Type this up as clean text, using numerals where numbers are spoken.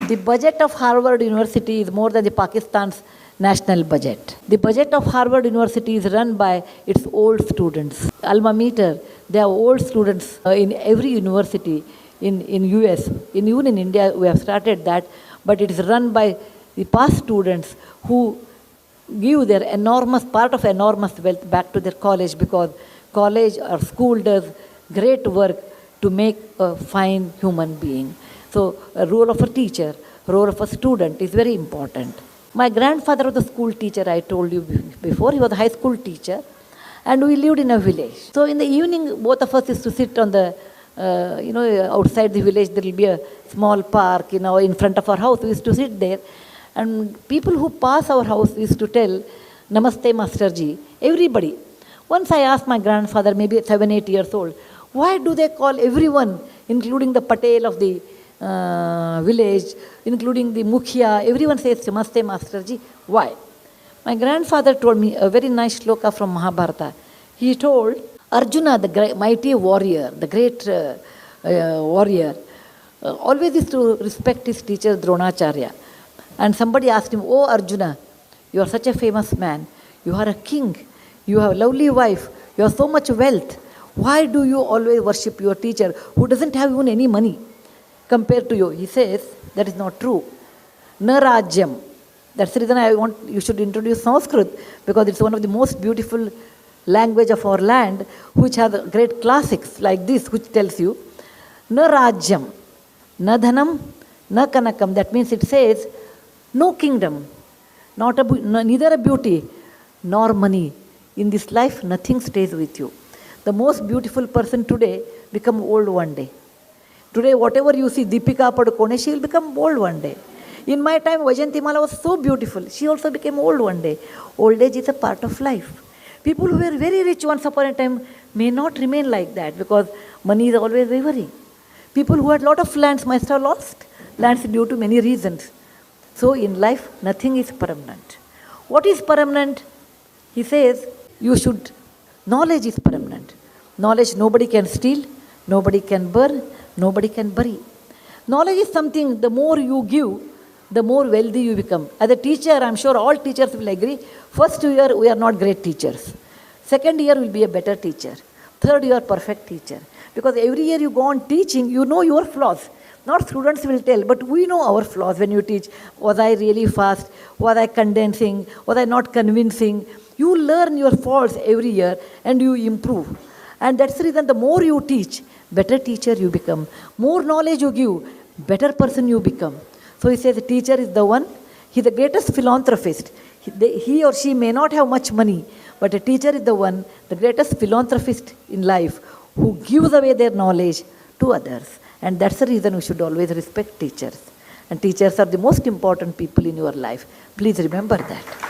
The budget of Harvard University is more than the Pakistan's national budget. The budget of Harvard University is run by its old students. Alma mater, they have old students in every university in US. Even in India, we have started that, but it is run by the past students who give their enormous wealth back to their college, because college or school does great work to make a fine human being. So a role of a teacher, role of a student is very important. My grandfather was a school teacher, I told you before. He was a high school teacher, and we lived in a village. So in the evening, both of us used to sit on the, outside the village. There will be a small park, in front of our house. We used to sit there, and people who pass our house used to tell, "Namaste, Master Ji." Everybody. Once I asked my grandfather, maybe 7, 8 years old, why do they call everyone, including the Patel of the village, including the Mukhya, everyone says Namaste, Master Ji. Why? My grandfather told me a very nice shloka from Mahabharata. He told Arjuna, the great, mighty warrior, the great warrior, always used to respect his teacher Dronacharya. And somebody asked him, "Oh Arjuna, you are such a famous man. You are a king. You have a lovely wife. You have so much wealth. Why do you always worship your teacher who doesn't have even any money compared to you?" He says, that is not true. Na rajyam. That's the reason I want you should introduce Sanskrit, because it's one of the most beautiful language of our land, which has great classics like this, which tells you, na rajyam, na dhanam, na kanakam. That means it says, no kingdom, neither a beauty nor money. In this life, nothing stays with you. The most beautiful person today become old one day. Today, whatever you see, Deepika Padukone, she will become old one day. In my time, Vajantimala was so beautiful. She also became old one day. Old age is a part of life. People who were very rich once upon a time may not remain like that, because money is always wavering. People who had a lot of lands must have lost lands due to many reasons. So in life, nothing is permanent. What is permanent? He says, knowledge is permanent. Knowledge nobody can steal, nobody can burn, nobody can bury. Knowledge is something, the more you give, the more wealthy you become. As a teacher, I'm sure all teachers will agree, first year we are not great teachers. Second year will be a better teacher. Third year, perfect teacher. Because every year you go on teaching, you know your flaws. Not students will tell, but we know our flaws when you teach. Was I really fast? Was I condensing? Was I not convincing? You learn your faults every year and you improve. And that's the reason the more you teach, better teacher you become. More knowledge you give, better person you become. So he says the teacher is the one, he's the greatest philanthropist. He or she may not have much money, but a teacher is the one, the greatest philanthropist in life, who gives away their knowledge to others. And that's the reason we should always respect teachers. And teachers are the most important people in your life. Please remember that.